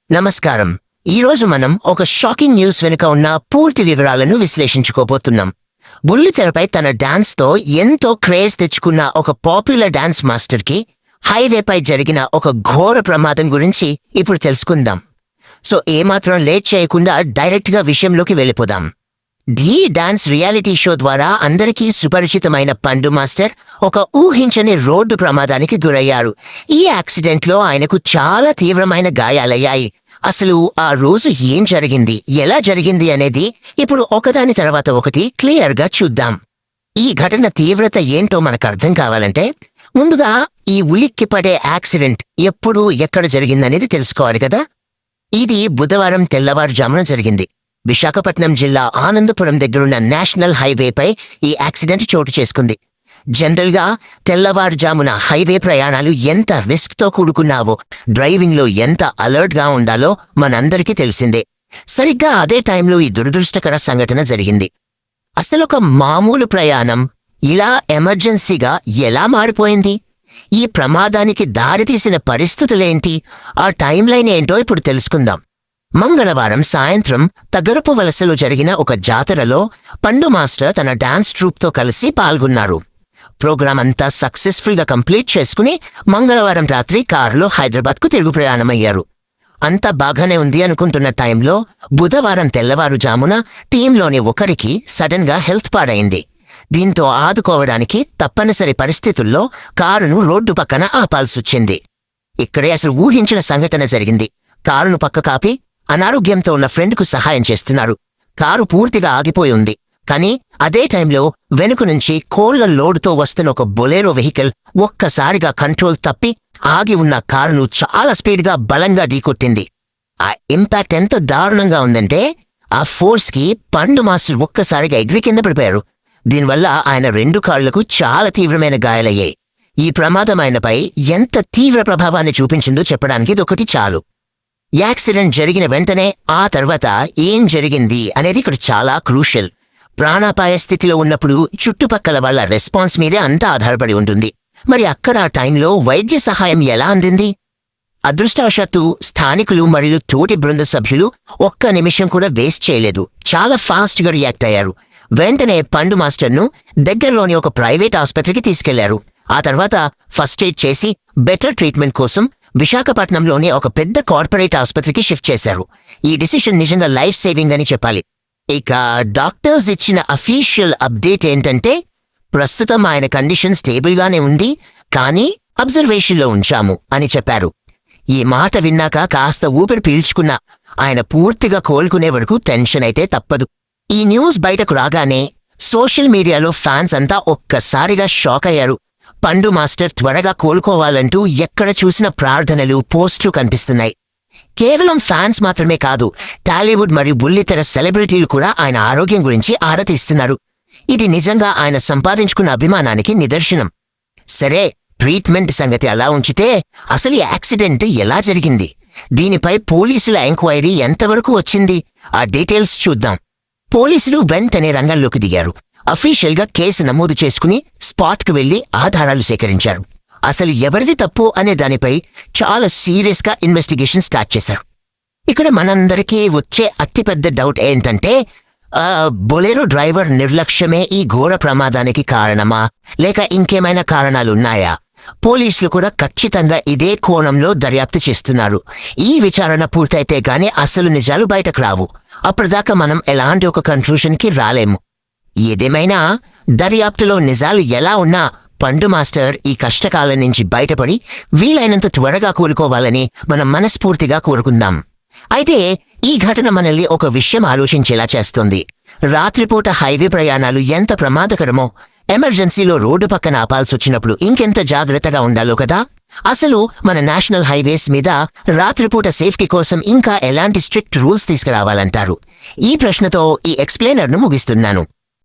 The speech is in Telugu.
నమస్కారం. ఈరోజు మనం ఒక షాకింగ్ న్యూస్ వెనుక ఉన్న పూర్తి వివరాలను విశ్లేషించుకోబోతున్నాం. బుల్లితెరపై తన డాన్స్తో ఎంతో క్రేజ్ తెచ్చుకున్న ఒక పాపులర్ డాన్స్ మాస్టర్కి హైవేపై జరిగిన ఒక ఘోర ప్రమాదం గురించి ఇప్పుడు తెలుసుకుందాం. సో ఏమాత్రం లేట్ చేయకుండా డైరెక్ట్గా విషయంలోకి వెళ్ళిపోదాం. ఢీ డాన్స్ రియాలిటీ షో ద్వారా అందరికీ సుపరిచితమైన పండు మాస్టర్ ఒక ఊహించని రోడ్డు ప్రమాదానికి గురయ్యారు. ఈ యాక్సిడెంట్లో ఆయనకు చాలా తీవ్రమైన గాయాలయ్యాయి. అసలు ఆ రోజు ఏం జరిగింది, ఎలా జరిగింది అనేది ఇప్పుడు ఒకదాని తర్వాత ఒకటి క్లియర్గా చూద్దాం. ఈ ఘటన తీవ్రత ఏంటో మనకు అర్థం కావాలంటే ముందుగా ఈ ఉలిక్కిపడే యాక్సిడెంట్ ఎప్పుడు ఎక్కడ జరిగిందనేది తెలుసుకోవాలి కదా. ఇది బుధవారం తెల్లవారుజామున జరిగింది. విశాఖపట్నం జిల్లా ఆనందపురం దగ్గరున్న నేషనల్ హైవేపై ఈ యాక్సిడెంట్ చోటు చేసుకుంది. జనరల్గా తెల్లవారుజామున హైవే ప్రయాణాలు ఎంత రిస్క్తో కూడుకున్నావో, డ్రైవింగ్లో ఎంత అలర్ట్గా ఉండాలో మనందరికీ తెలిసిందే. సరిగ్గా అదే టైంలో ఈ దురదృష్టకర సంఘటన జరిగింది. అసలొక మామూలు ప్రయాణం ఇలా ఎమర్జెన్సీగా ఎలా మారిపోయింది? ఈ ప్రమాదానికి దారితీసిన పరిస్థితులేంటి? ఆ టైం లైన్ ఏంటో ఇప్పుడు తెలుసుకుందాం. మంగళవారం సాయంత్రం తగరపు వలసలో జరిగిన ఒక జాతరలో పండు మాస్టర్ తన డాన్స్ ట్రూప్తో కలిసి పాల్గొన్నారు. ప్రోగ్రాం అంతా సక్సెస్ఫుల్గా కంప్లీట్ చేసుకుని మంగళవారం రాత్రి కారులో హైదరాబాద్కు తిరుగు ప్రయాణమయ్యారు. అంతా బాగానే ఉంది అనుకుంటున్న టైంలో బుధవారం తెల్లవారుజామున టీంలోని ఒకరికి సడన్గా హెల్త్ పాడైంది. దీంతో ఆదుకోవడానికి తప్పనిసరి పరిస్థితుల్లో కారును రోడ్డు పక్కన ఆపాల్సొచ్చింది. ఇక్కడే అసలు ఊహించిన సంఘటన జరిగింది. కారును పక్క కాపి అనారోగ్యంతో ఉన్న ఫ్రెండ్కు సహాయం చేస్తున్నారు. కారు పూర్తిగా ఆగిపోయి ఉంది. కానీ అదే టైంలో వెనుక నుంచి కోళ్ల లోడుతో వస్తున్న ఒక బొలేరో వెహికల్ ఒక్కసారిగా కంట్రోల్ తప్పి ఆగి ఉన్న కారును చాలా స్పీడ్గా బలంగా ఢీకొట్టింది. ఆ ఇంపాక్ట్ ఎంత దారుణంగా ఉందంటే ఆ ఫోర్స్కి పండు మాస్టర్ ఒక్కసారిగా ఎగిరి కింద పడిపోయారు. దీనివల్ల ఆయన 2 కాళ్లకు చాలా తీవ్రమైన గాయాలయ్యాయి. ఈ ప్రమాదం ఆయనపై ఎంత తీవ్ర ప్రభావాన్ని చూపించిందో చెప్పడానికి ఇదొకటి చాలు. యాక్సిడెంట్ జరిగిన వెంటనే ఆ తర్వాత ఏం జరిగింది అనేది ఇక్కడ చాలా క్రూషియల్. ప్రాణాపాయ స్థితిలో ఉన్నప్పుడు చుట్టుపక్కల వాళ్ళ రెస్పాన్స్ మీదే అంతా ఆధారపడి ఉంటుంది. మరి అక్కడ ఆ టైంలో వైద్య సహాయం ఎలా అందింది? అదృష్టవశాత్తు స్థానికులు మరియు తోటి బృంద సభ్యులు ఒక్క నిమిషం కూడా వేస్ట్ చేయలేదు. చాలా ఫాస్ట్గా రియాక్ట్ అయ్యారు. వెంటనే పండు మాస్టర్ను దగ్గరలోని ఒక ప్రైవేట్ ఆసుపత్రికి తీసుకెళ్లారు. ఆ తర్వాత ఫస్ట్ ఎయిడ్ చేసి బెటర్ ట్రీట్మెంట్ కోసం విశాఖపట్నంలోని ఒక పెద్ద కార్పొరేట్ ఆసుపత్రికి షిఫ్ట్ చేశారు. ఈ డిసిషన్ నిజంగా లైఫ్ సేవింగ్ అని చెప్పాలి. ఇక డాక్టర్స్ ఇచ్చిన అఫీషియల్ అప్డేట్ ఏంటంటే ప్రస్తుతం ఆయన కండిషన్ స్టేబుల్గానే ఉంది, కానీ అబ్జర్వేషన్లో ఉంచాము అని చెప్పారు. ఈ మాట విన్నాక కాస్త ఊపిరి పీల్చుకున్న ఆయన పూర్తిగా కోలుకునే వరకు టెన్షన్ అయితే తప్పదు. ఈ న్యూస్ బయటకు రాగానే సోషల్ మీడియాలో ఫ్యాన్స్ అంతా ఒక్కసారిగా షాక్ అయ్యారు. పండు మాస్టర్ త్వరగా కోలుకోవాలంటూ ఎక్కడ చూసిన ప్రార్థనలు, పోస్టులు కనిపిస్తున్నాయి. కేవలం ఫ్యాన్స్ మాత్రమే కాదు, టాలీవుడ్ మరియు బుల్లితెర సెలబ్రిటీలు కూడా ఆయన ఆరోగ్యం గురించి ఆరా తీస్తున్నారు. ఇది నిజంగా ఆయన సంపాదించుకున్న అభిమానానికి నిదర్శనం. సరే, ట్రీట్మెంట్ సంగతి అలా ఉంచితే అసలు యాక్సిడెంట్ ఎలా జరిగింది? దీనిపై పోలీసుల ఎంక్వైరీ ఎంతవరకు వచ్చింది? ఆ డీటెయిల్స్ చూద్దాం. పోలీసులు వెంటనే రంగంలోకి దిగారు. అఫీషియల్గా కేసు నమోదు చేసుకుని స్పాట్కు వెళ్లి ఆధారాలు సేకరించారు. అసలు ఎవరిది తప్పు అనే దానిపై చాలా సీరియస్గా ఇన్వెస్టిగేషన్ స్టార్ట్ చేశారు. ఇక్కడ మనందరికీ వచ్చే అతిపెద్ద డౌట్ ఏంటంటే బొలేరో డ్రైవర్ నిర్లక్ష్యమే ఈ ఘోర ప్రమాదానికి కారణమా, లేక ఇంకేమైనా కారణాలున్నాయా? పోలీసులు కూడా ఖచ్చితంగా ఇదే కోణంలో దర్యాప్తు చేస్తున్నారు. ఈ విచారణ పూర్తయితే గానీ అసలు నిజాలు బయటకు రావు. అప్పటిదాకా మనం ఎలాంటి ఒక కన్క్లూషన్కి రాలేము. ఏదేమైనా దర్యాప్తులో నిజాలు ఎలా ఉన్నా పండు మాస్టర్ ఈ కష్టకాలం నుంచి బయటపడి వీలైనంత త్వరగా కోలుకోవాలని మనం మనస్ఫూర్తిగా కోరుకుందాం. అయితే ఈ ఘటన మనల్ని ఒక విషయం ఆలోచించేలా చేస్తుంది. రాత్రిపూట హైవే ప్రయాణాలు ఎంత ప్రమాదకరమో, ఎమర్జెన్సీలో రోడ్డు పక్కన ఆపాల్సొచ్చినప్పుడు ఇంకెంత జాగ్రత్తగా ఉండాలో కదా. అసలు మన నేషనల్ హైవేస్ మీద రాత్రిపూట సేఫ్టీ కోసం ఇంకా ఎలాంటి స్ట్రిక్ట్ రూల్స్ తీసుకురావాలంటారు? ఈ ప్రశ్నతో ఈ ఎక్స్ప్లెయినర్ను ముగిస్తున్నాను.